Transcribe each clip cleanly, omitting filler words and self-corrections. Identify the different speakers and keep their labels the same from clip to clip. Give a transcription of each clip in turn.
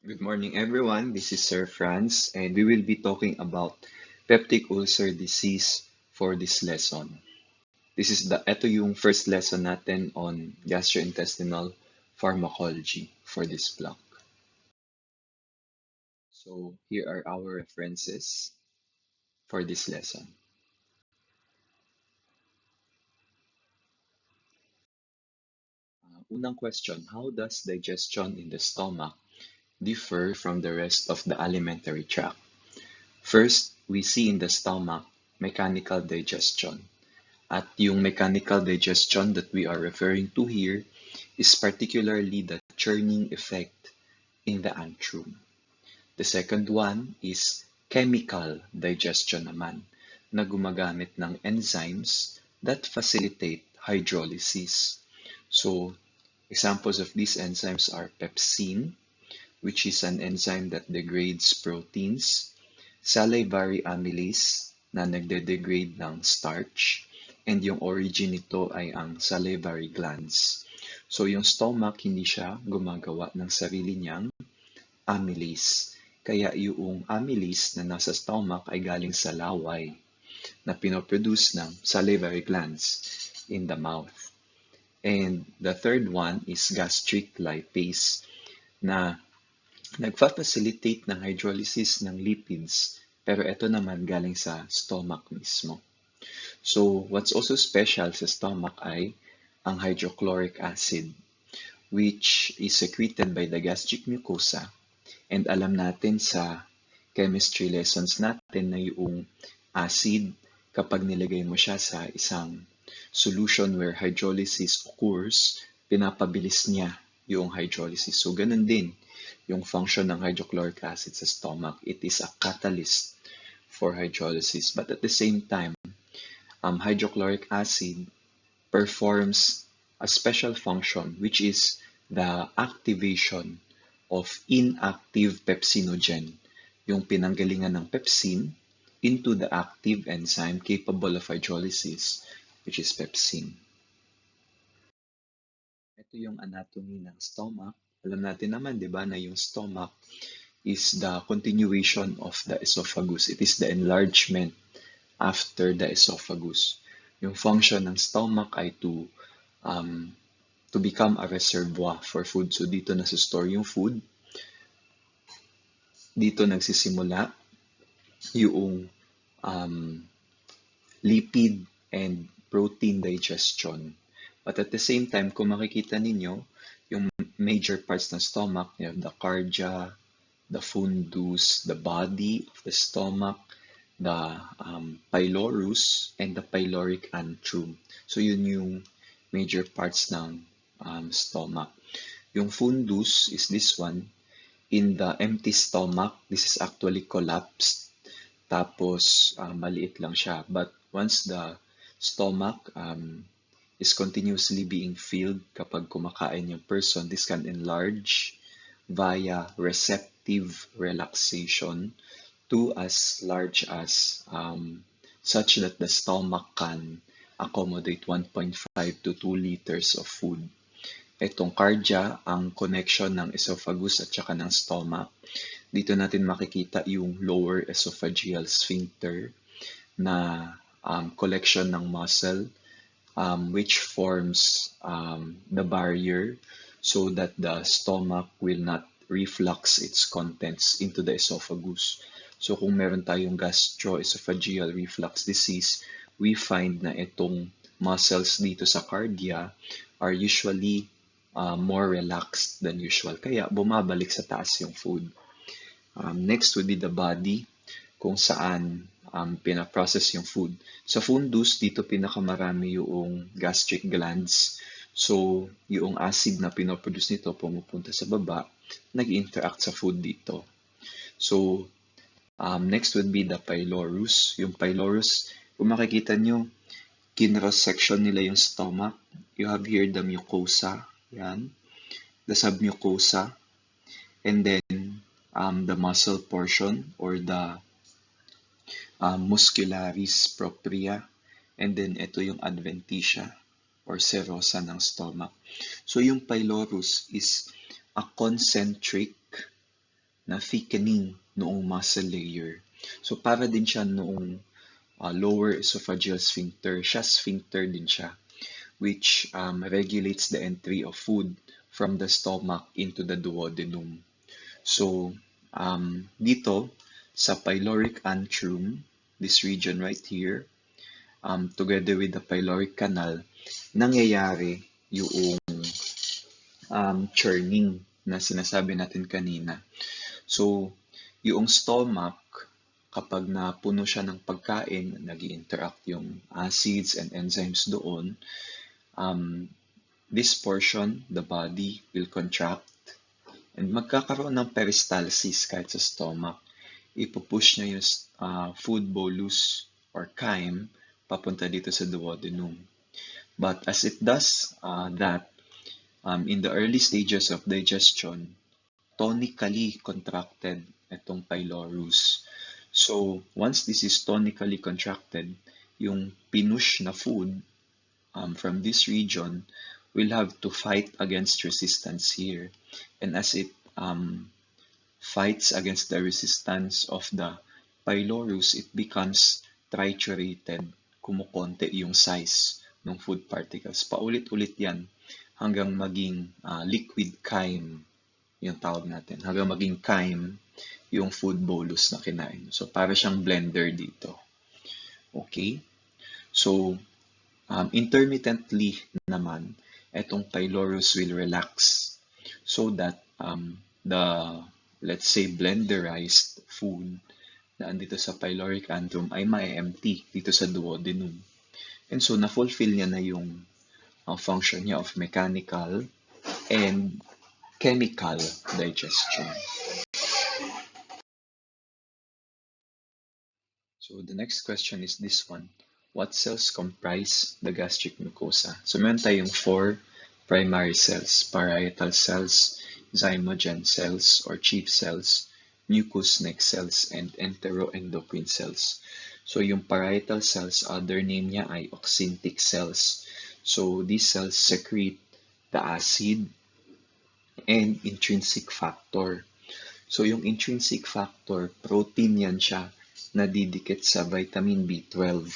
Speaker 1: Good morning, everyone. This is Sir Franz, and we will be talking about peptic ulcer disease for this lesson. Ito yung first lesson natin on gastrointestinal pharmacology for this block. So here are our references for this lesson. Unang question, how does digestion in the stomach differ from the rest of the alimentary tract? First, we see in the stomach mechanical digestion. At yung mechanical digestion that we are referring to here is particularly the churning effect in the antrum. The second one is chemical digestion naman, na gumagamit ng enzymes that facilitate hydrolysis. So, examples of these enzymes are pepsin, which is an enzyme that degrades proteins, salivary amylase na nagde-degrade ng starch, and yung origin nito ay ang salivary glands. So yung stomach, hindi siya gumagawa ng sarili niyang amylase. Kaya yung amylase na nasa stomach ay galing sa laway na pinoproduce ng salivary glands in the mouth. And the third one is gastric lipase na nagfa-facilitate ng hydrolysis ng lipids, pero ito naman galing sa stomach mismo. So, what's also special sa stomach ay ang hydrochloric acid, which is secreted by the gastric mucosa. And alam natin sa chemistry lessons natin na yung acid, kapag nilagay mo siya sa isang solution where hydrolysis occurs, pinapabilis niya yung hydrolysis. So, ganun din yung function ng hydrochloric acid sa stomach. It is a catalyst for hydrolysis. But at the same time, hydrochloric acid performs a special function, which is the activation of inactive pepsinogen, yung pinanggalingan ng pepsin into the active enzyme capable of hydrolysis, which is pepsin. Ito yung anatomy ng stomach. Alam natin naman, di ba, na yung stomach is the continuation of the esophagus. It is the enlargement after the esophagus. Yung function ng stomach ay to become a reservoir for food. So dito nasa-store yung food. Dito nagsisimula yung lipid and protein digestion. But at the same time, kung makikita ninyo, yung major parts ng stomach, you have the cardia, the fundus, the body of the stomach, the pylorus, and the pyloric antrum. So yun yung major parts ng stomach. Yung fundus is this one. In the empty stomach, this is actually collapsed. Tapos, maliit lang siya. But once the stomach is continuously being filled kapag kumakain yung person, this can enlarge via receptive relaxation to as large as such that the stomach can accommodate 1.5 to 2 liters of food. Itong cardia, ang connection ng esophagus at saka ng stomach. Dito natin makikita yung lower esophageal sphincter na collection ng muscle which forms the barrier so that the stomach will not reflux its contents into the esophagus. So kung meron tayong gastroesophageal reflux disease, we find na itong muscles dito sa cardia are usually more relaxed than usual. Kaya bumabalik sa taas yung food. Next would be the body, kung saan pinaprocess yung food. Sa fundus, dito pinakamarami yung gastric glands. So, yung acid na pinoproduce nito pumupunta sa baba, nag-interact sa food dito. So, next would be the pylorus. Yung pylorus, kung makikita nyo, kinross section nila yung stomach. You have here the mucosa, yan, the submucosa, and then the muscle portion or the muscularis propria, and then ito yung adventitia or serosa ng stomach. So yung pylorus is a concentric na thickening noong muscle layer. So para din siya noong lower esophageal sphincter. Siya sphincter din siya, which regulates the entry of food from the stomach into the duodenum. So dito sa pyloric antrum, this region right here, together with the pyloric canal, nangyayari yung churning na sinasabi natin kanina. So, yung stomach, kapag napuno siya ng pagkain, nag-interact yung acids and enzymes doon, this portion, the body, will contract and magkakaroon ng peristalsis kahit sa stomach. Ipupush niya yung food bolus or chyme papunta dito sa duodenum. But as it does that, in the early stages of digestion, tonically contracted itong pylorus. So, once this is tonically contracted, yung pinush na food from this region will have to fight against resistance here. And as it fights against the resistance of the pylorus, it becomes triturated. Kumukonte yung size ng food particles. Paulit-ulit yan hanggang maging liquid chyme, yung tawag natin. Hanggang maging chyme yung food bolus na kinain. So, para siyang blender dito. Okay? So, intermittently naman, etong pylorus will relax so that the, let's say, blenderized food na andito sa pyloric antrum ay ma-empty dito sa duodenum. And so, na-fulfill niya na yung function niya of mechanical and chemical digestion. So the next question is this one. What cells comprise the gastric mucosa? So meron tayong 4 primary cells: parietal cells, zymogen cells or chief cells, mucous neck cells, and enteroendocrine cells. So yung parietal cells, other name niya ay oxyntic cells. So these cells secrete the acid and intrinsic factor. So yung intrinsic factor, protein yan siya na didikit sa vitamin B12.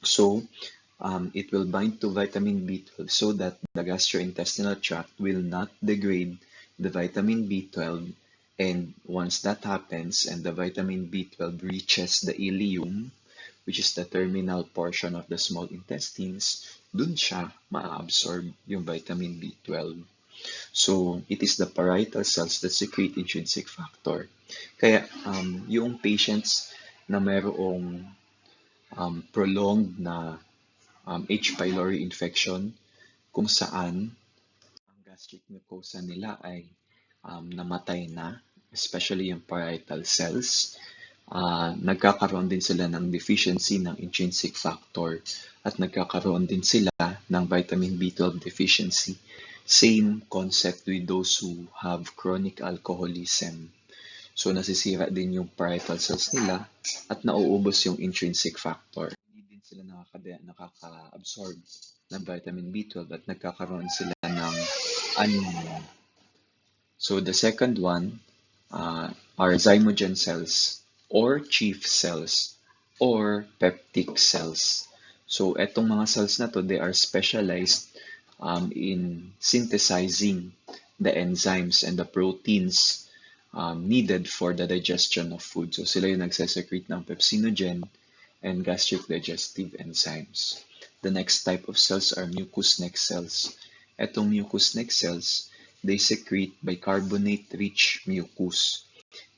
Speaker 1: So it will bind to vitamin B12 so that the gastrointestinal tract will not degrade the vitamin B12. And once that happens and the vitamin B12 reaches the ileum, which is the terminal portion of the small intestines, dun siya ma-absorb yung vitamin B12. So, it is the parietal cells that secrete intrinsic factor. Kaya, yung patients na mayroong prolonged na H. pylori infection, kung saan ang gastric mucosa nila ay namatay na, especially yung parietal cells, nagkakaroon din sila ng deficiency ng intrinsic factor at nagkakaroon din sila ng vitamin B12 deficiency. Same concept with those who have chronic alcoholism. So nasisira din yung parietal cells nila at nauubos yung intrinsic factor. Hindi din sila nakaka-absorb ng vitamin B12 at nagkakaroon sila ng anemia. So the second one are zymogen cells or chief cells or peptic cells. So etong mga cells na to, they are specialized in synthesizing the enzymes and the proteins needed for the digestion of food. So sila yung nagsesecrete ng pepsinogen and gastric digestive enzymes. The next type of cells are mucous neck cells. Etong mucous neck cells, they secrete bicarbonate-rich mucus.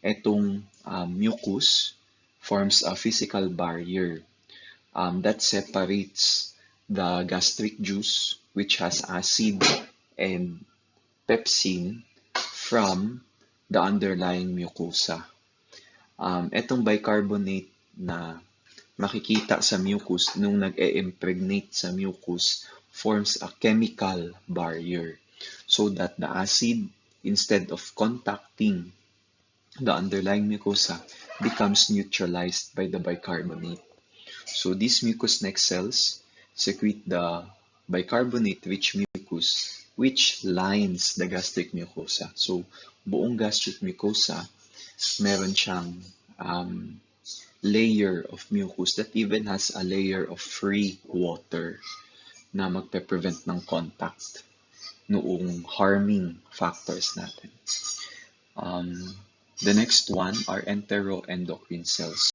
Speaker 1: Etong mucus forms a physical barrier that separates the gastric juice, which has acid and pepsin, from the underlying mucosa. Etong bicarbonate na makikita sa mucus nung nag-impregnate sa mucus forms a chemical barrier so that the acid, instead of contacting the underlying mucosa, becomes neutralized by the bicarbonate. So these mucous neck cells secrete the bicarbonate-rich mucus, which lines the gastric mucosa. So, buong gastric mucosa, meron siyang layer of mucus that even has a layer of free water na magpe-prevent ng contact noong harming factors natin. The next one are enteroendocrine cells.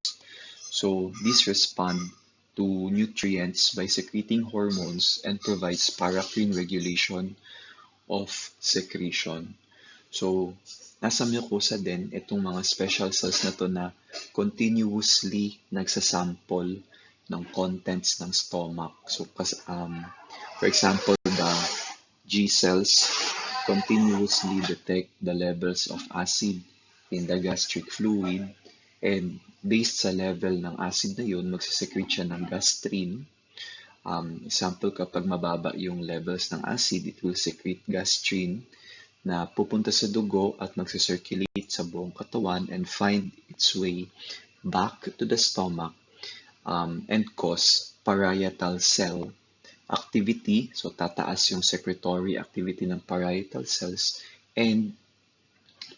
Speaker 1: So these respond to nutrients by secreting hormones and provides paracrine regulation of secretion. So nasa mucosa din itong mga special cells na to na continuously nagsasample ng contents ng stomach. So for example, the G cells continuously detect the levels of acid in the gastric fluid, and based sa level ng acid na yun, magsisecrete siya ng gastrin. Example, kapag mababa yung levels ng acid, it will secrete gastrin na pupunta sa dugo at magsicirculate sa buong katawan and find its way back to the stomach and cause parietal cell activity. So tataas yung secretory activity ng parietal cells and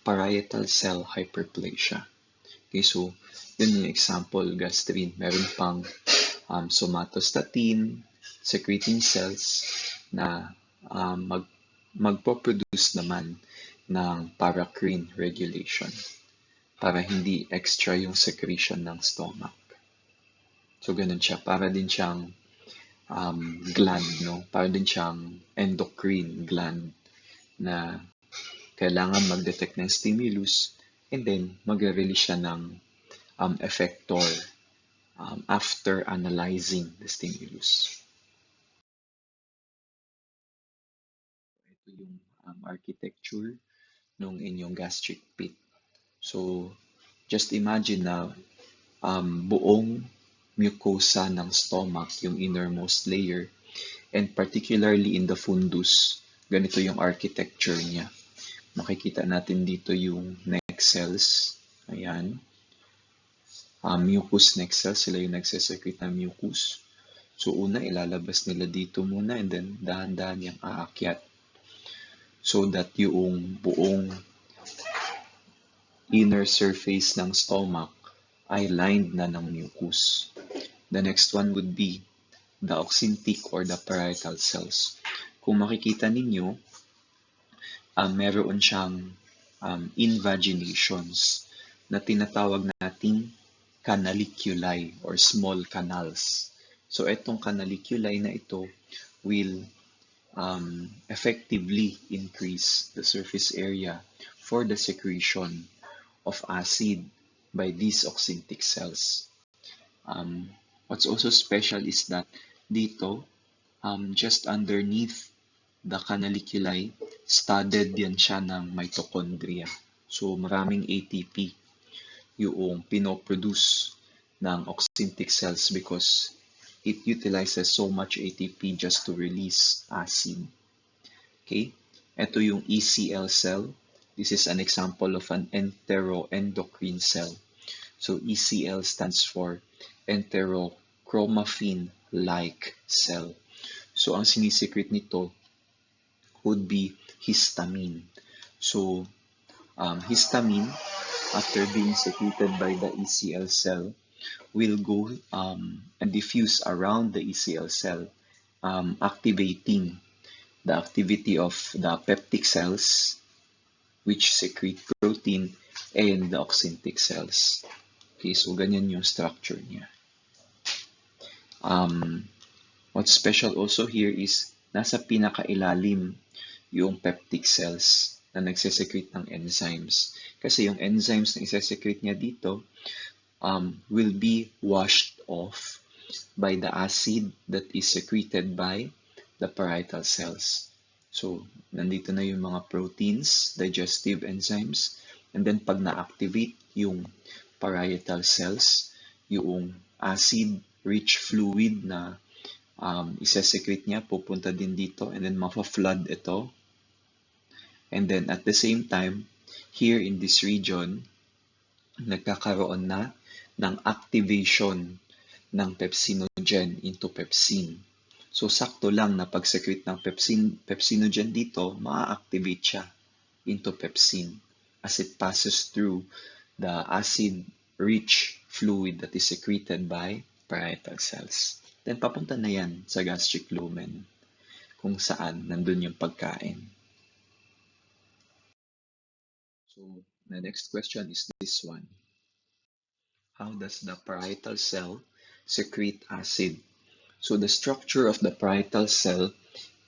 Speaker 1: parietal cell hyperplasia. Okay, so yun yung example, gastrin. Meron pang somatostatin, secreting cells na magpo-produce naman ng paracrine regulation para hindi extra yung secretion ng stomach. So ganun siya, para din siyang gland, no? Para din siyang endocrine gland na kailangan mag-detect ng stimulus and then magre-release siya ng effector after analyzing the stimulus. Ito yung architecture ng inyong gastric pit. So just imagine na buong mucosa ng stomach, yung innermost layer, and particularly in the fundus, ganito yung architecture niya. Makikita natin dito yung neck cells. Ayan. Mucus neck cells, sila yung nagsesecrete ng mucus. So una, ilalabas nila dito muna and then dahan-dahan yung aakyat. So that yung buong inner surface ng stomach ay lined na ng mucus. The next one would be the oxyntic or the parietal cells. Kung makikita ninyo, meron siyang invaginations na tinatawag nating canaliculi or small canals. So itong canaliculi na ito will effectively increase the surface area for the secretion of acid by these oxyntic cells. What's also special is that dito, just underneath the canaliculi, studded yan siya ng mitochondria. So maraming ATP yung pinoproduce ng oxyntic cells because it utilizes so much ATP just to release acid. Okay? Ito yung ECL cell. This is an example of an enteroendocrine cell. So ECL stands for enterochromaffin-like cell. So ang sinisecrete nito would be histamine. So histamine, after being secreted by the ECL cell, will go and diffuse around the ECL cell, activating the activity of the peptic cells, which secrete protein, and the oxyntic cells. Okay, so ganyan yung structure niya. What's special also here is nasa pinakailalim yung peptic cells na nagsesecrete ng enzymes. Kasi yung enzymes na isesecrete niya dito will be washed off by the acid that is secreted by the parietal cells. So, nandito na yung mga proteins, digestive enzymes, and then pag na-activate yung parietal cells, yung acid-rich fluid na isesecrete niya, pupunta din dito, and then mafa-flood ito. And then at the same time, here in this region, nagkakaroon na ng activation ng pepsinogen into pepsin. So, sakto lang na pag-secrete ng pepsinogen dito, ma-activate siya into pepsin as it passes through the acid-rich fluid that is secreted by parietal cells. Then, papunta na yan sa gastric lumen kung saan nandun yung pagkain. So, the next question is this one. How does the parietal cell secrete acid? So, the structure of the parietal cell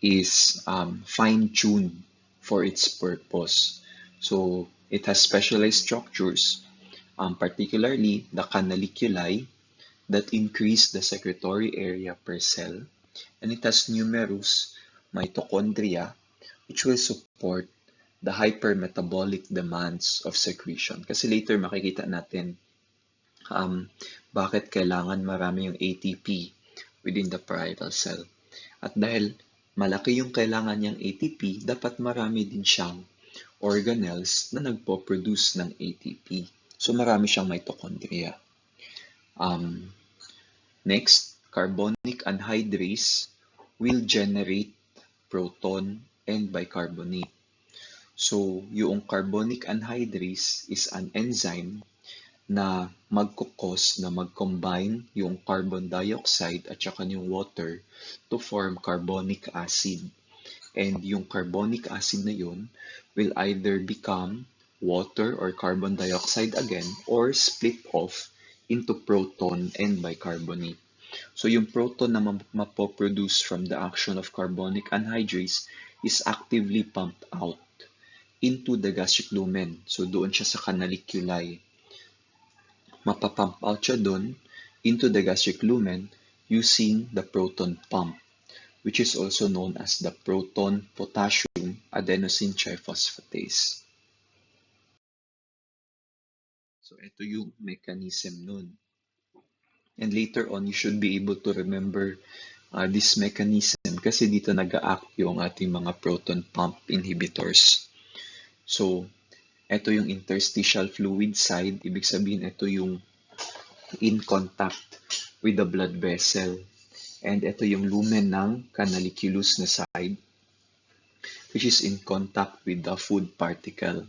Speaker 1: is fine-tuned for its purpose. So, it has specialized structures, particularly the canaliculi that increase the secretory area per cell, and it has numerous mitochondria which will support the hypermetabolic demands of secretion. Kasi later makikita natin bakit kailangan marami yung ATP within the parietal cell. At dahil malaki yung kailangan niyang ATP, dapat marami din siyang organelles na nagpo-produce ng ATP. So marami siyang mitochondria. Next, carbonic anhydrase will generate proton and bicarbonate. So, yung carbonic anhydrase is an enzyme na magkukos na mag-combine yung carbon dioxide at saka yung water to form carbonic acid. And yung carbonic acid na yun will either become water or carbon dioxide again or split off into proton and bicarbonate. So yung proton na mapoproduce from the action of carbonic anhydrase is actively pumped out into the gastric lumen. So doon siya sa canaliculi. Mapapump out siya doon into the gastric lumen using the proton pump, which is also known as the proton potassium adenosine triphosphatase. So ito yung mechanism nun. And later on, you should be able to remember this mechanism kasi dito nag-a-act yung ating mga proton pump inhibitors. So, ito yung interstitial fluid side. Ibig sabihin, ito yung in contact with the blood vessel. And ito yung lumen ng canaliculus na side, which is in contact with the food particle.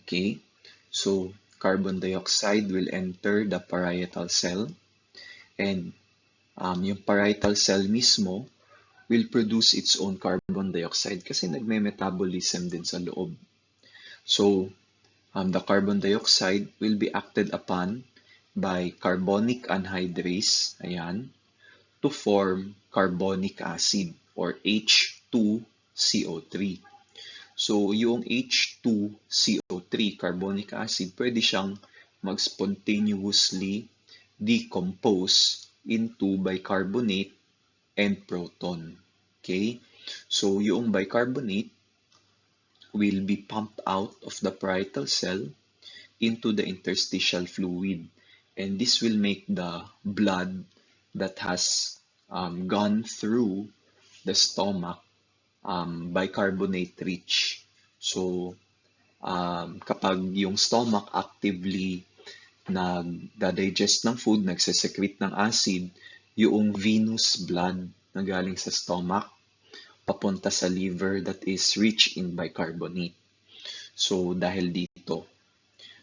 Speaker 1: Okay? So, carbon dioxide will enter the parietal cell. And yung parietal cell mismo will produce its own carbon dioxide kasi nagme-metabolism din sa loob. So, the carbon dioxide will be acted upon by carbonic anhydrase, ayan, to form carbonic acid or H2CO3. So, yung H2CO3, carbonic acid, pwede siyang mag-spontaneously decompose into bicarbonate and proton. Okay? So, yung bicarbonate will be pumped out of the parietal cell into the interstitial fluid. And this will make the blood that has gone through the stomach bicarbonate rich. So, kapag yung stomach actively nag-digest ng food, nagsesecrete ng acid, yung venous blood na galing sa stomach, papunta sa liver that is rich in bicarbonate. So, dahil dito.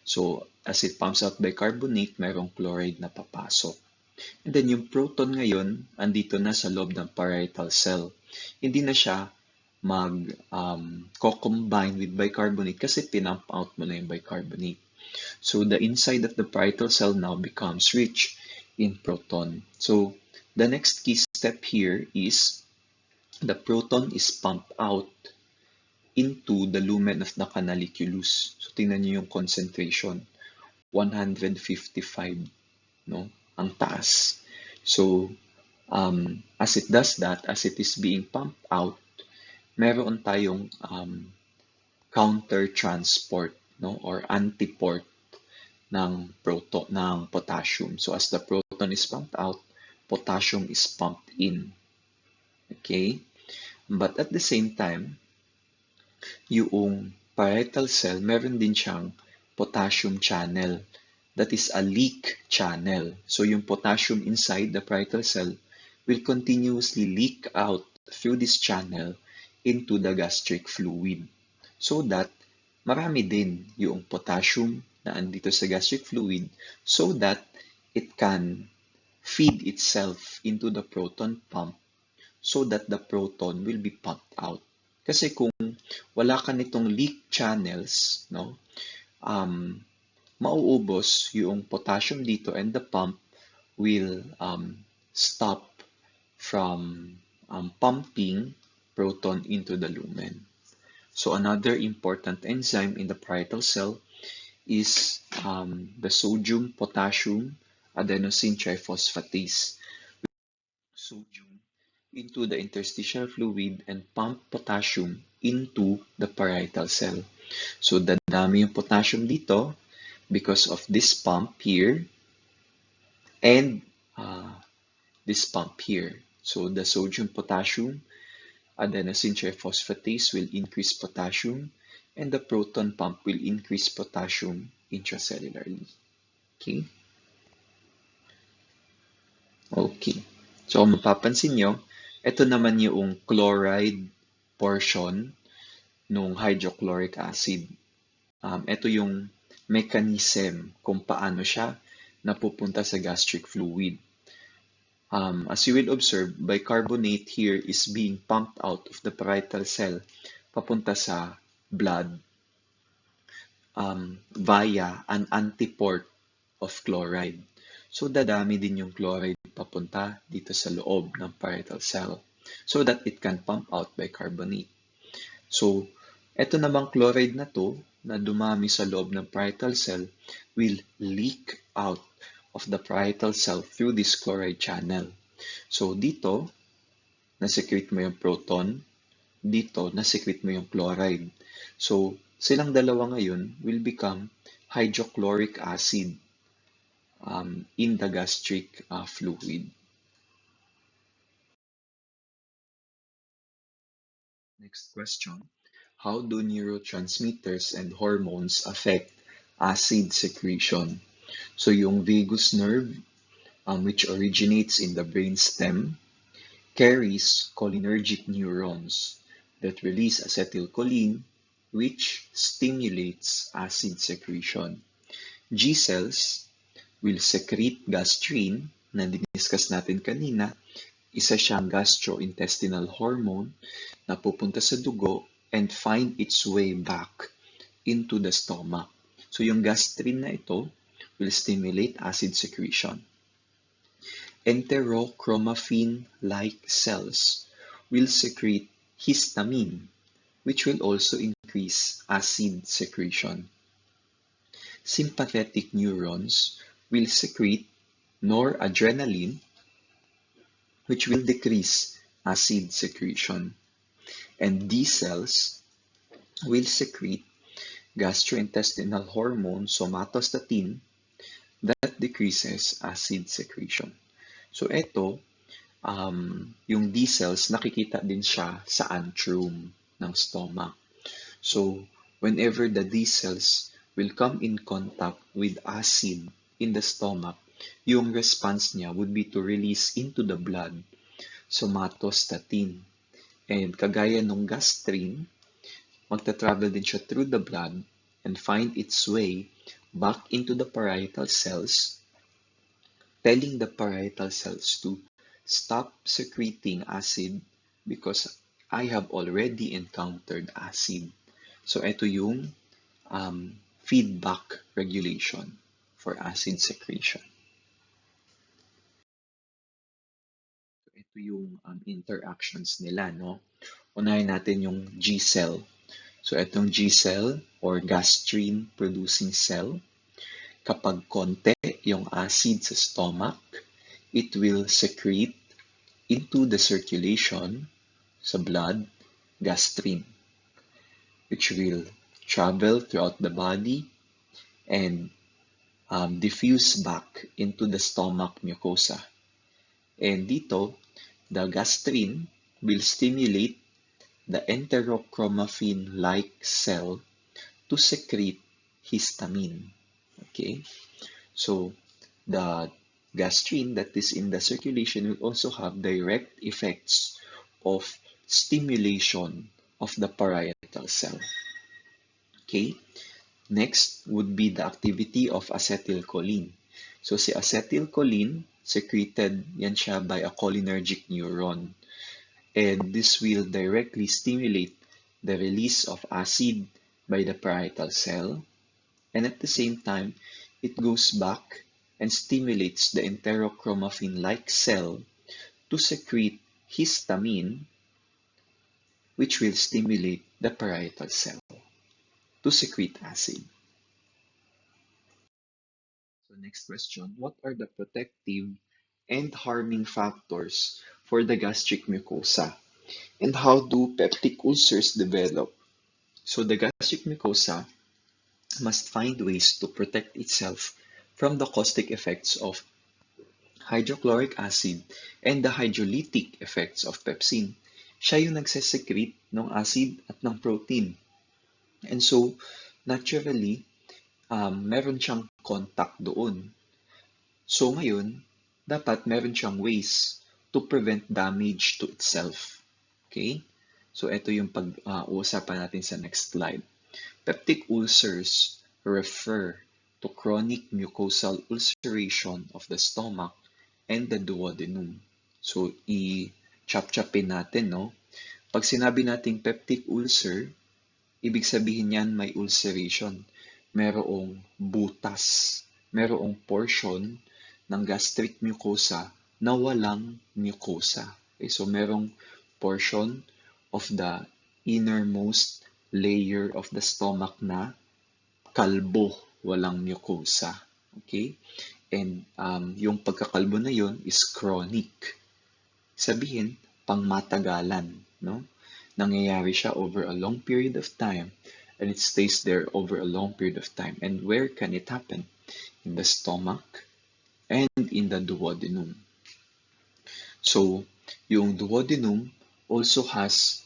Speaker 1: So, as it pumps out bicarbonate, mayroong chloride na papasok. And then, yung proton ngayon, andito na sa loob ng parietal cell. Hindi na siya mag-combine with bicarbonate kasi pinump out mo na yung bicarbonate. So the inside of the parietal cell now becomes rich in proton. So the next key step here is the proton is pumped out into the lumen of the canaliculus. So tingnan niyo yung concentration, 155, no? Ang taas. So as it does that, as it is being pumped out, meron tayong counter transport, no, or antiport ng potassium. So as the proton is pumped out, potassium is pumped in. Okay? But at the same time, yung parietal cell, meron din siyang potassium channel. That is a leak channel. So yung potassium inside the parietal cell will continuously leak out through this channel into the gastric fluid. So that marami din yung potassium na andito sa gastric fluid so that it can feed itself into the proton pump so that the proton will be pumped out. Kasi kung wala ka nitong leak channels, no, mauubos yung potassium dito and the pump will stop from pumping proton into the lumen. So another important enzyme in the parietal cell is the sodium-potassium adenosine triphosphatase. Sodium into the interstitial fluid and pump potassium into the parietal cell. So dadami yung potassium dito because of this pump here and this pump here. So the sodium-potassium adenosine triphosphatase will increase potassium and the proton pump will increase potassium intracellularly. Okay? Okay. So kung mapapansin nyo, ito naman yung chloride portion ng hydrochloric acid. Ito yung mechanism kung paano siya napupunta sa gastric fluid. As you will observe, bicarbonate here is being pumped out of the parietal cell papunta sa blood via an antiport of chloride. So dadami din yung chloride papunta dito sa loob ng parietal cell so that it can pump out bicarbonate. So eto namang chloride na to na dumami sa loob ng parietal cell will leak out of the parietal cell through this chloride channel. So dito, na-secrete mo yung proton, dito, na-secrete mo yung chloride. So silang dalawa ngayon will become hydrochloric acid in the gastric fluid. Next question. How do neurotransmitters and hormones affect acid secretion? So yung vagus nerve, which originates in the brainstem, carries cholinergic neurons that release acetylcholine, which stimulates acid secretion. G cells will secrete gastrin, na diniscuss natin kanina. Isa siyang gastrointestinal hormone na pupunta sa dugo and find its way back into the stomach. So yung gastrin na ito will stimulate acid secretion. Enterochromaffin-like cells will secrete histamine, which will also increase acid secretion. Sympathetic neurons will secrete noradrenaline, which will decrease acid secretion. And D cells will secrete gastrointestinal hormone somatostatin that decreases acid secretion. So ito, yung D cells, nakikita din siya sa antrum ng stomach. So whenever the D cells will come in contact with acid in the stomach, yung response niya would be to release into the blood somatostatin. And kagaya nung gastrin, magta-travel din siya through the blood and find its way back into the parietal cells, telling the parietal cells to stop secreting acid because I have already encountered acid. So ito yung feedback regulation for acid secretion. Ito yung interactions nila, no? Unahin natin yung G cell. So itong G cell or gastrin producing cell, kapag konti yung acid sa stomach, it will secrete into the circulation sa blood gastrin, which will travel throughout the body and diffuse back into the stomach mucosa. And dito, the gastrin will stimulate the enterochromaffin-like cell to secrete histamine. Okay? So, the Gastrin that is in the circulation will also have direct effects of stimulation of the parietal cell. Okay, next would be the activity of acetylcholine. So si acetylcholine, secreted yan siya by a cholinergic neuron. And this will directly stimulate the release of acid by the parietal cell. And at the same time, it goes back and stimulates the enterochromaffin-like cell to secrete histamine, which will stimulate the parietal cell to secrete acid. So next question, what are the protective and harming factors for the gastric mucosa? And how do peptic ulcers develop? So the gastric mucosa must find ways to protect itself from the caustic effects of hydrochloric acid and the hydrolytic effects of pepsin. Siya yung nagsesecrete ng acid at ng protein. And so, naturally, meron siyang contact doon. So ngayon, dapat meron siyang ways to prevent damage to itself. Okay? So ito yung pag-uusapan natin sa next slide. Peptic ulcers refer to chronic mucosal ulceration of the stomach and the duodenum. So i-chop-chopin natin, no? Pag sinabi nating peptic ulcer, ibig sabihin yan may ulceration. Merong butas, merong portion ng gastric mucosa na walang mucosa. Okay, so merong portion of the innermost layer of the stomach na kalbo, walang mucosa. Okay? And yung pagkakalbo na yon is chronic. Sabihin, pangmatagalan, no? Nangyayari siya over a long period of time and it stays there over a long period of time. And where can it happen? In the stomach and in the duodenum. So, yung duodenum also has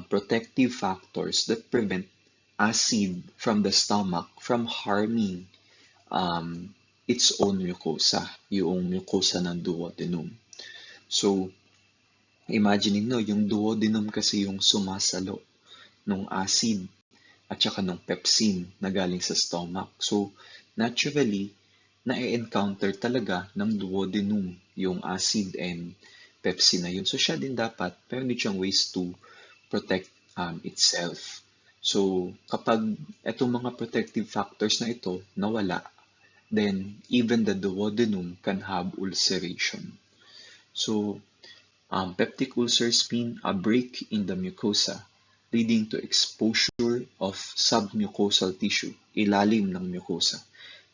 Speaker 1: protective factors that prevent acid from the stomach from harming its own mucosa, yung mucosa ng duodenum. So, imagine no, yung duodenum kasi yung sumasalo ng acid at saka ng pepsin na galing sa stomach. So, naturally, na-encounter talaga ng duodenum yung acid and pepsin na yun. So, siya din dapat, pero hindi siyang ways to protect itself. So, kapag itong mga protective factors na ito nawala, then even the duodenum can have ulceration. So, peptic ulcers mean a break in the mucosa, leading to exposure of submucosal tissue, ilalim ng mucosa,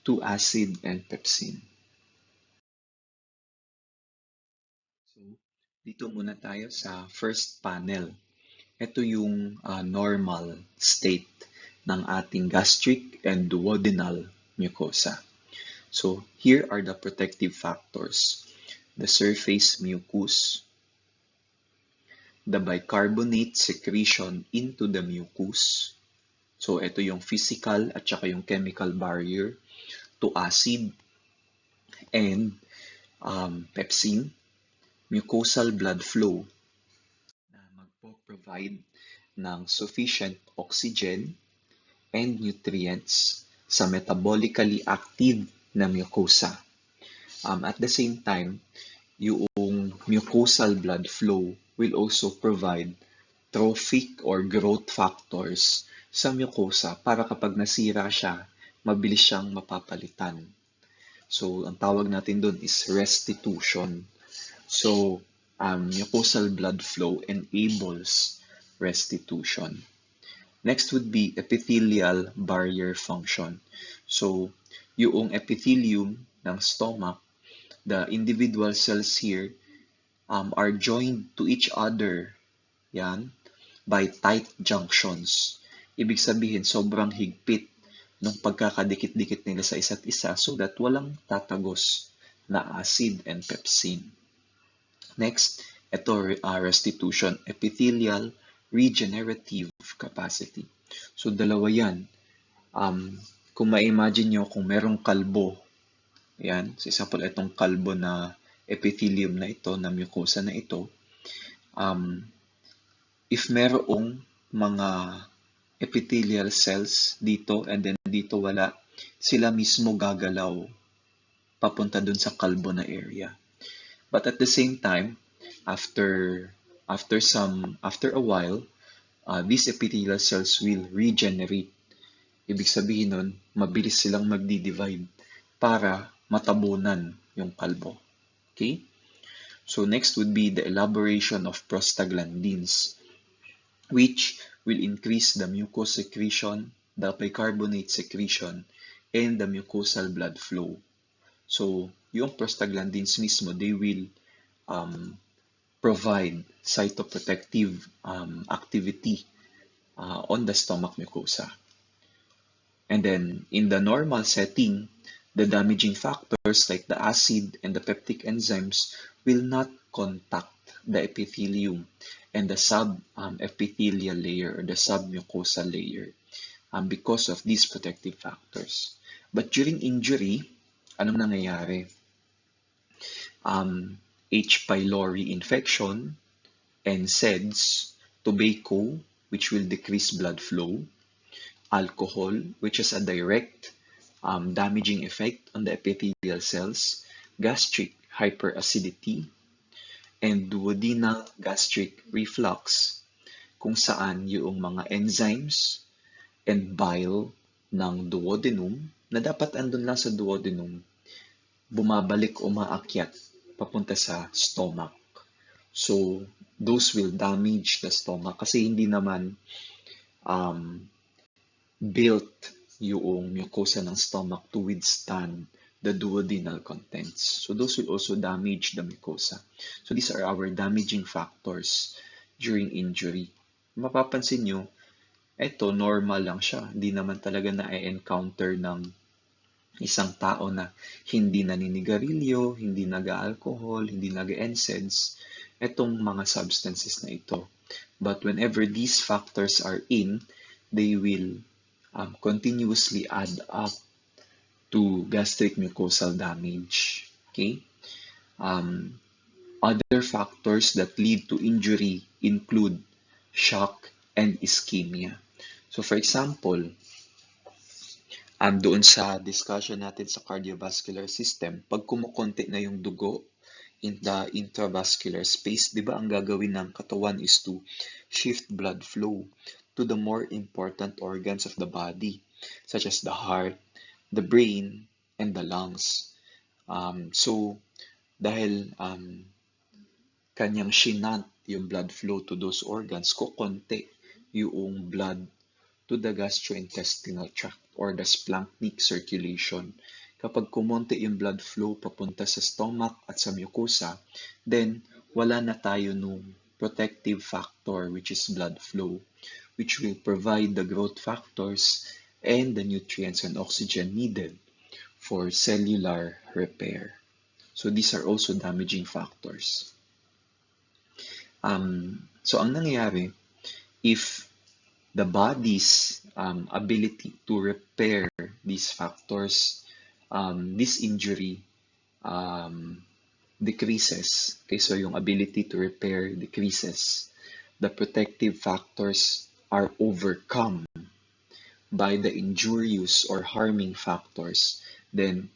Speaker 1: to acid and pepsin. So, dito muna tayo sa first panel. Ito yung normal state ng ating gastric and duodenal mucosa. So, here are the protective factors. The surface mucus, the bicarbonate secretion into the mucus. So, ito yung physical at saka yung chemical barrier to acid and pepsin, mucosal blood flow na magpo-provide ng sufficient oxygen and nutrients sa metabolically active na mucosa. At the same time, yung mucosal blood flow will also provide trophic or growth factors sa mucosa para kapag nasira siya, mabilis siyang mapapalitan. So, ang tawag natin doon is restitution. So, mucosal blood flow enables restitution. Next would be epithelial barrier function. So, yung epithelium ng stomach, the individual cells here are joined to each other yan, by tight junctions. Ibig sabihin, sobrang higpit ng pagkakadikit-dikit nila sa isa't isa so that walang tatagos na acid and pepsin. Next, ito restitution, epithelial regenerative capacity. So, dalawa yan. Kung ma-imagine nyo kung merong kalbo Yan. So, example, itong kalbo na epithelium na ito, na mucosa na ito, if merong mga epithelial cells dito and then dito wala, sila mismo gagalaw papunta dun sa kalbo na area. But at the same time, after after a while, these epithelial cells will regenerate. Ibig sabihin nun, mabilis silang magdi-divide para matabunan yung kalbo. Okay? So next would be the elaboration of prostaglandins, which will increase the mucous secretion, the bicarbonate secretion, and the mucosal blood flow. So, yung prostaglandins mismo, they will provide cytoprotective activity on the stomach mucosa. And then, in the normal setting, the damaging factors like the acid and the peptic enzymes will not contact the epithelium and the sub-epithelial layer or the submucosal layer because of these protective factors. But during injury, anong nangyayari? H. pylori infection, NSAIDs, tobacco, which will decrease blood flow, alcohol, which has a direct damaging effect on the epithelial cells, gastric hyperacidity, and duodenal gastric reflux, kung saan yung mga enzymes and bile ng duodenum na dapat andun lang sa duodenum, bumabalik o umaakyat papunta sa stomach. So, those will damage the stomach kasi hindi naman built yung mucosa ng stomach to withstand the duodenal contents. So, those will also damage the mucosa. So, these are our damaging factors during injury. Mapapansin nyo, ito normal lang siya. Hindi naman talaga na-encounter ng isang tao na hindi naninigarilyo, hindi nag-alcohol, hindi nag-NSAIDs, etong mga substances na ito. But whenever these factors are in, they will continuously add up to gastric mucosal damage. Okay? Other factors that lead to injury include shock and ischemia. So for example, doon sa discussion natin sa cardiovascular system, pag kumukonti na yung dugo in the intravascular space, di ba ang gagawin ng katawan is to shift blood flow to the more important organs of the body, such as the heart, the brain, and the lungs. So, dahil kanyang shinant yung blood flow to those organs, kukonti yung blood to the gastrointestinal tract or the splanchnic circulation. Kapag kumonti yung blood flow papunta sa stomach at sa mucosa, then wala na tayo nung protective factor which is blood flow, which will provide the growth factors and the nutrients and oxygen needed for cellular repair. So these are also damaging factors. So ang nangyayari, if the body's ability to repair these factors, this injury decreases. Okay, so yung ability to repair decreases. The protective factors are overcome by the injurious or harming factors. Then,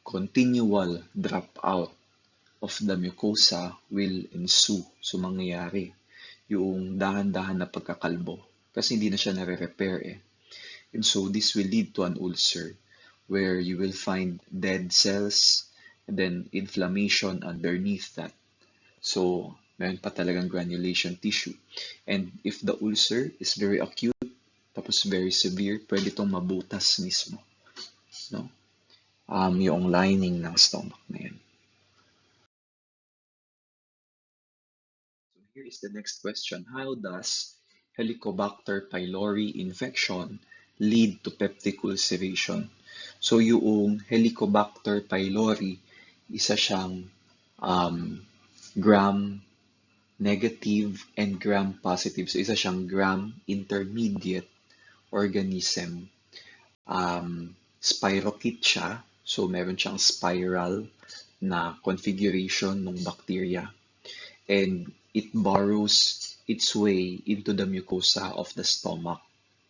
Speaker 1: continual dropout of the mucosa will ensue. So, mangyayari yung dahan-dahan na pagkakalbo. Kasi hindi na siya nare-repair eh. And so this will lead to an ulcer where you will find dead cells and then inflammation underneath that. So meron pa talagang granulation tissue. And if the ulcer is very acute, tapos very severe, pwede itong mabutas mismo. No? Yung lining ng stomach na yan. So here is the next question. How does Helicobacter pylori infection lead to peptic ulceration? So yung Helicobacter pylori, isa siyang gram negative and gram positive. So isa siyang gram intermediate organism. Spirochete siya. So meron siyang spiral na configuration ng bacteria. And it burrows its way into the mucosa of the stomach.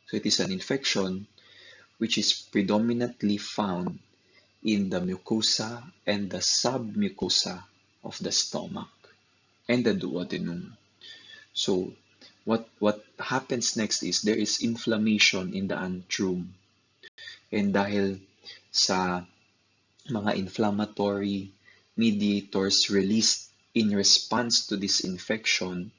Speaker 1: So it is an infection which is predominantly found in the mucosa and the submucosa of the stomach and the duodenum. So what happens next is there is inflammation in the antrum. And dahil sa mga inflammatory mediators released in response to this infection,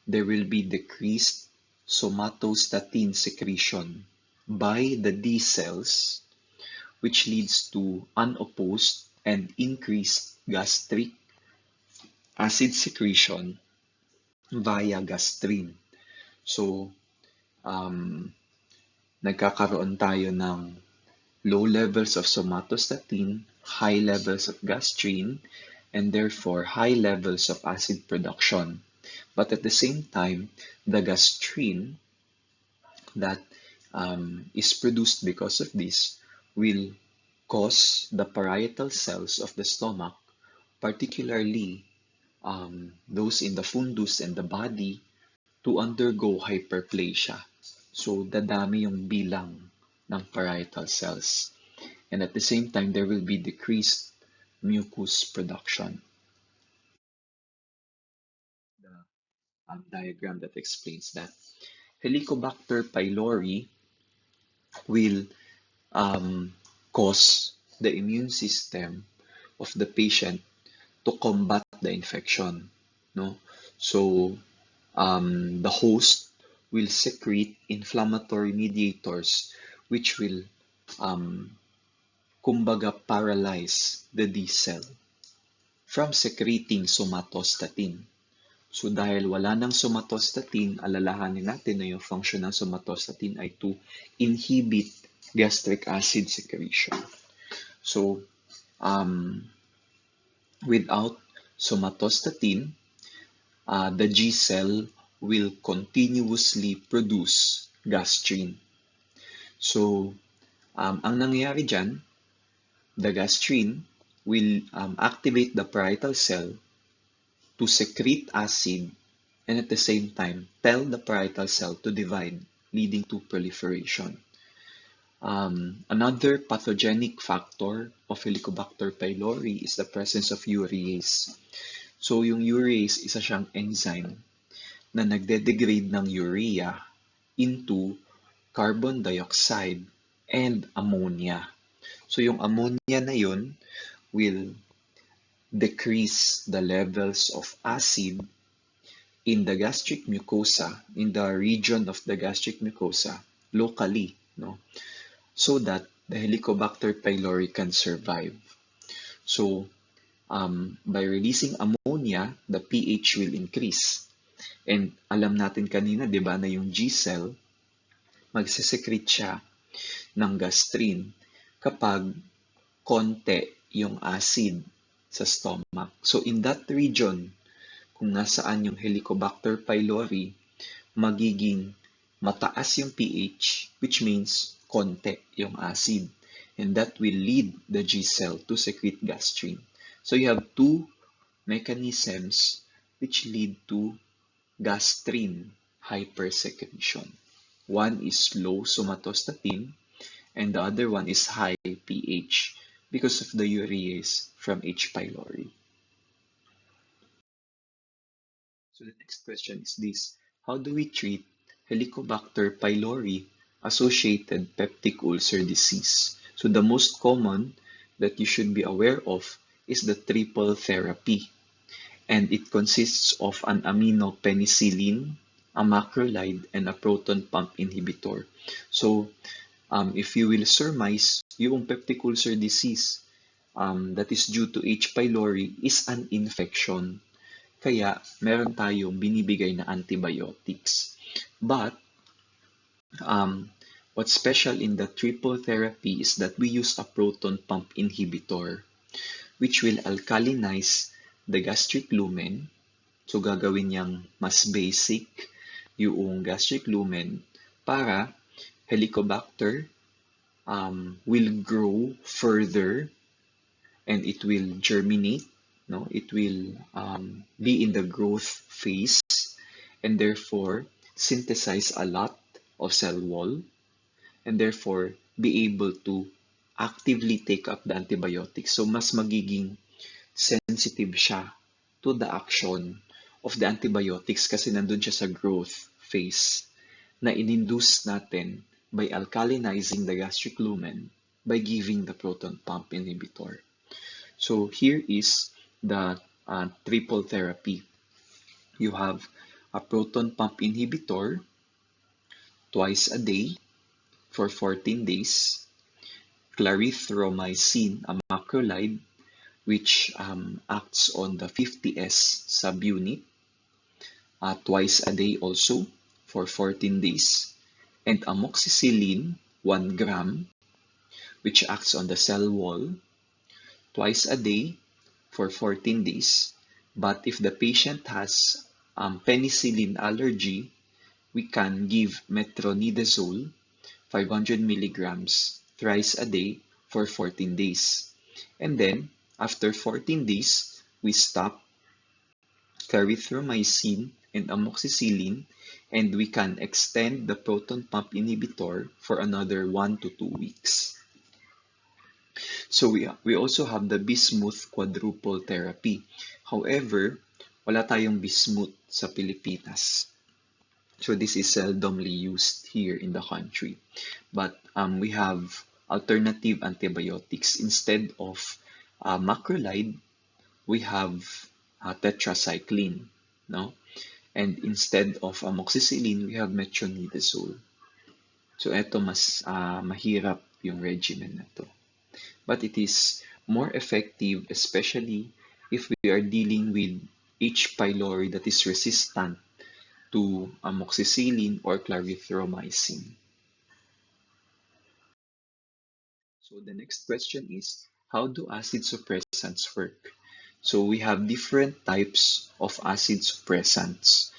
Speaker 1: there will be decreased somatostatin secretion by the D cells, which leads to unopposed and increased gastric acid secretion via gastrin. So, nagkakaroon tayo ng low levels of somatostatin, high levels of gastrin, and therefore high levels of acid production. But at the same time, the gastrin that is produced because of this will cause the parietal cells of the stomach, particularly those in the fundus and the body, to undergo hyperplasia. So, dadami yung bilang ng parietal cells. And at the same time, there will be decreased mucus production. The diagram that explains that. Helicobacter pylori will cause the immune system of the patient to combat the infection. No? So, the host will secrete inflammatory mediators which will kumbaga paralyze the D cell from secreting somatostatin. So dahil wala ng somatostatin, alalahanin natin na yung function ng somatostatin ay to inhibit gastric acid secretion. So without somatostatin, the G cell will continuously produce gastrin. So ang nangyayari dyan, the gastrin will activate the parietal cell to secrete acid and at the same time tell the parietal cell to divide, leading to proliferation. Another pathogenic factor of Helicobacter pylori is the presence of urease. So yung urease, isa siyang enzyme na nagde-degrade ng urea into carbon dioxide and ammonia. So yung ammonia na yun will decrease the levels of acid in the gastric mucosa, in the region of the gastric mucosa, locally, no? So that the Helicobacter pylori can survive. So, by releasing ammonia, the pH will increase. And alam natin kanina, di ba, na yung G cell, magsisecrete siya ng gastrin kapag konti yung acid sa stomach. So in that region, kung nasaan yung Helicobacter pylori, magiging mataas yung pH, which means konti yung acid. And that will lead the G cell to secrete gastrin. So you have two mechanisms which lead to gastrin hypersecretion. One is low somatostatin and the other one is high pH because of the urease from H. pylori. So the next question is this: how do we treat Helicobacter pylori associated peptic ulcer disease? So the most common that you should be aware of is the triple therapy, and it consists of an aminopenicillin, a macrolide, and a proton pump inhibitor. So if you will surmise, yung peptic ulcer disease that is due to H. pylori is an infection. Kaya meron tayong binibigay na antibiotics. But what's special in the triple therapy is that we use a proton pump inhibitor which will alkalinize the gastric lumen. So gagawin niyang mas basic yung gastric lumen para Helicobacter will grow further and it will germinate. No, it will be in the growth phase and therefore synthesize a lot of cell wall and therefore be able to actively take up the antibiotics. So mas magiging sensitive siya to the action of the antibiotics kasi nandun siya sa growth phase na in-induce natin by alkalinizing the gastric lumen by giving the proton pump inhibitor. So here is the triple therapy. You have a proton pump inhibitor twice a day for 14 days, clarithromycin, a macrolide, which acts on the 50S subunit twice a day also for 14 days, and amoxicillin 1 gram, which acts on the cell wall twice a day for 14 days. But if the patient has penicillin allergy, we can give metronidazole 500 milligrams thrice a day for 14 days. And then, after 14 days, we stop clarithromycin and amoxicillin, and we can extend the proton pump inhibitor for another 1 to 2 weeks. So we also have the bismuth quadruple therapy. However, wala tayong bismuth sa Pilipinas. So this is seldomly used here in the country. But we have alternative antibiotics. Instead of macrolide, we have tetracycline, no? And instead of amoxicillin, we have metronidazole. So ito mas mahirap yung regimen na to. But it is more effective, especially if we are dealing with H. pylori that is resistant to amoxicillin or clarithromycin. So the next question is, how do acid suppressants work? So we have different types of acid suppressants.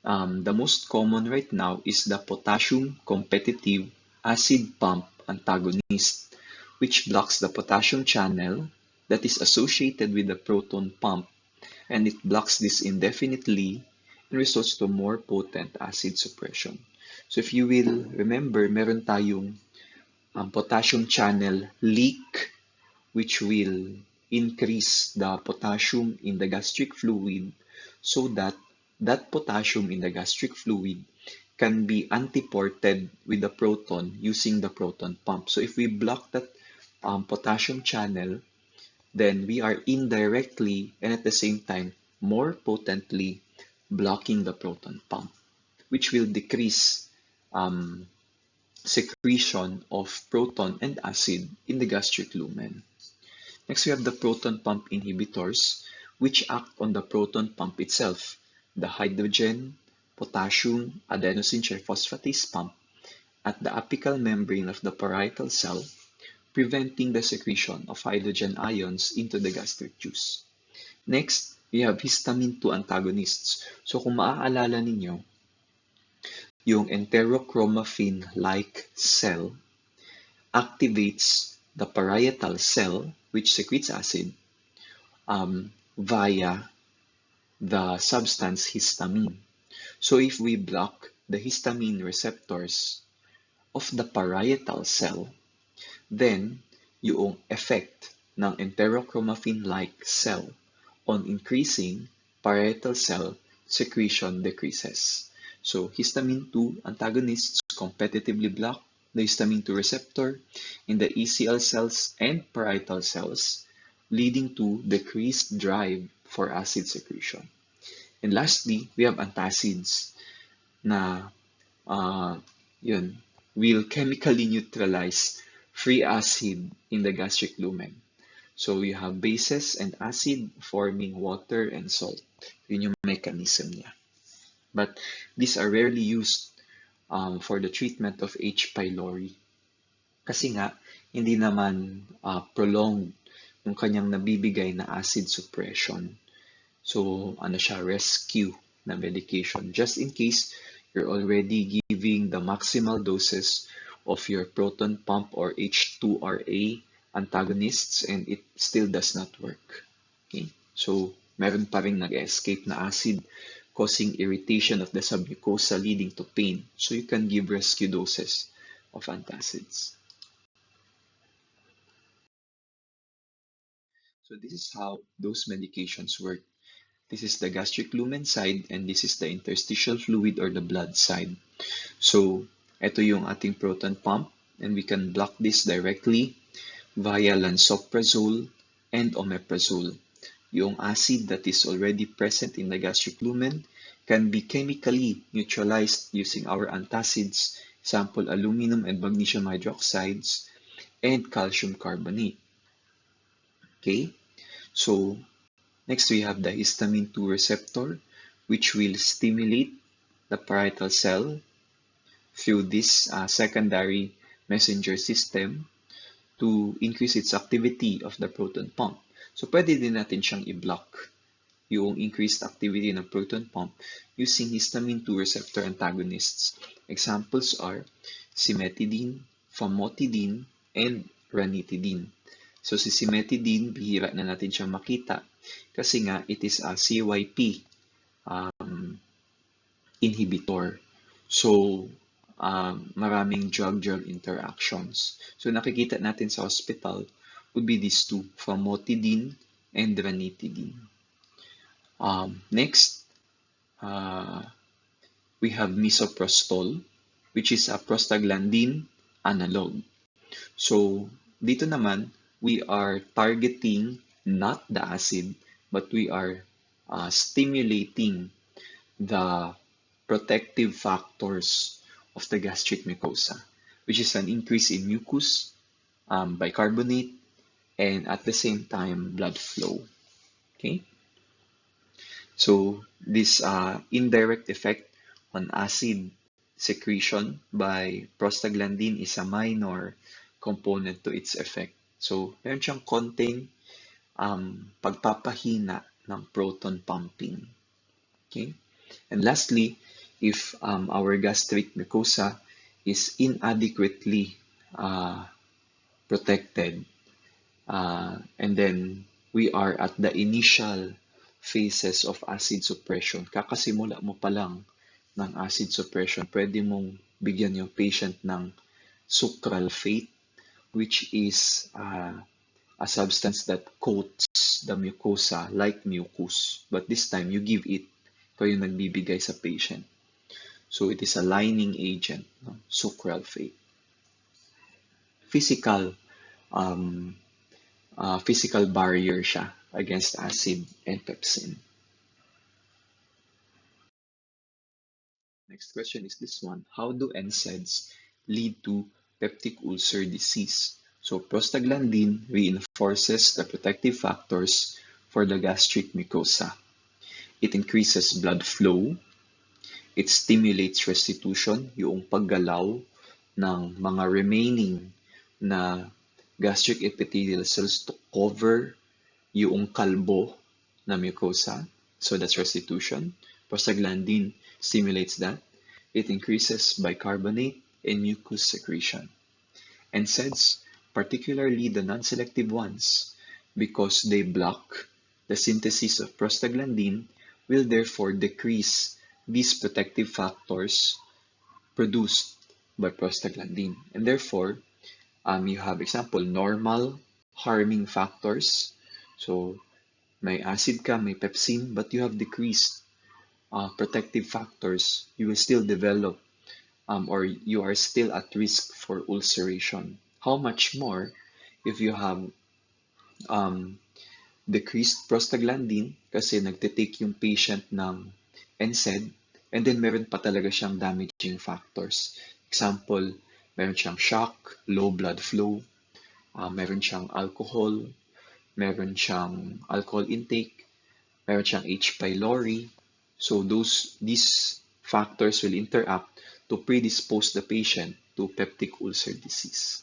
Speaker 1: The most common right now is the potassium competitive acid pump antagonist, which blocks the potassium channel that is associated with the proton pump, and it blocks this indefinitely and results to more potent acid suppression. So if you will remember, meron tayong potassium channel leak, which will increase the potassium in the gastric fluid so that that potassium in the gastric fluid can be antiported with the proton using the proton pump. So if we block that potassium channel, then we are indirectly and at the same time more potently blocking the proton pump, which will decrease secretion of proton and acid in the gastric lumen. Next, we have the proton pump inhibitors, which act on the proton pump itself, the hydrogen, potassium, adenosine triphosphatase pump at the apical membrane of the parietal cell, preventing the secretion of hydrogen ions into the gastric juice. Next, we have histamine 2 antagonists. So kung maaalala ninyo, yung enterochromaffin-like cell activates the parietal cell, which secretes acid, via the substance histamine. So if we block the histamine receptors of the parietal cell, then yung effect ng enterochromaffin-like cell on increasing parietal cell secretion decreases. So histamine 2 antagonists competitively block the histamine 2 receptor in the ECL cells and parietal cells, leading to decreased drive for acid secretion. And lastly, we have antacids na will chemically neutralize free acid in the gastric lumen. So you have bases and acid forming water and salt. Yun yung mechanism niya. But these are rarely used for the treatment of H. pylori. Kasi nga, hindi naman prolonged yung kanyang nabibigay na acid suppression. So, siya, rescue na medication. Just in case you're already giving the maximal doses of your proton pump or H2RA antagonists and it still does not work. Okay? So, meron pa rin nag-escape na acid causing irritation of the submucosa leading to pain. So, you can give rescue doses of antacids. So, this is how those medications work. This is the gastric lumen side and this is the interstitial fluid or the blood side. So, ito yung ating proton pump and we can block this directly via lansoprazole and omeprazole. Yung acid that is already present in the gastric lumen can be chemically neutralized using our antacids, example aluminum and magnesium hydroxides, and calcium carbonate. Okay, so next we have the histamine 2 receptor, which will stimulate the parietal cell through this secondary messenger system to increase its activity of the proton pump. So pwede din natin siyang i-block yung increased activity ng proton pump using histamine 2 receptor antagonists. Examples are cimetidine, famotidine, and ranitidine. So si cimetidine, bihira na natin siyang makita kasi nga it is a CYP inhibitor. So maraming drug-drug interactions. So nakikita natin sa hospital would be these two, famotidine and ranitidine. Next, we have misoprostol, which is a prostaglandin analog. So dito naman, we are targeting not the acid, but we are stimulating the protective factors of the gastric mucosa, which is an increase in mucus, bicarbonate, and at the same time, blood flow. Okay? So this indirect effect on acid secretion by prostaglandin is a minor component to its effect. So meron siyang konting pagpapahina ng proton pumping. Okay? And lastly, if our gastric mucosa is inadequately protected, and then we are at the initial phases of acid suppression, kakasimula mo pa lang ng acid suppression, pwede mong bigyan yung patient ng sucralfate, which is a substance that coats the mucosa like mucus. But this time, you give it, ikaw yung nagbibigay sa patient. So it is a lining agent, no? Sucralfate. Physical barrier siya against acid and pepsin. Next question is this one. How do NSAIDs lead to peptic ulcer disease? So prostaglandin reinforces the protective factors for the gastric mucosa. It increases blood flow. It stimulates restitution, yung paggalaw ng mga remaining na gastric epithelial cells to cover yung kalbo na mucosa. So that's restitution. Prostaglandin stimulates that. It increases bicarbonate and mucus secretion. NSAIDs, particularly the non-selective ones, because they block the synthesis of prostaglandin, will therefore decrease these protective factors produced by prostaglandin. And therefore, you have example, normal harming factors. So, may acid ka, may pepsin, but you have decreased protective factors, you will still develop or you are still at risk for ulceration. How much more if you have decreased prostaglandin kasi nagtitake yung patient ng NSAID and then meron pa talaga siyang damaging factors. Example, meron siyang shock, low blood flow, meron siyang alcohol, meron siyang alcohol intake, meron siyang H. pylori. So these factors will interact to predispose the patient to peptic ulcer disease.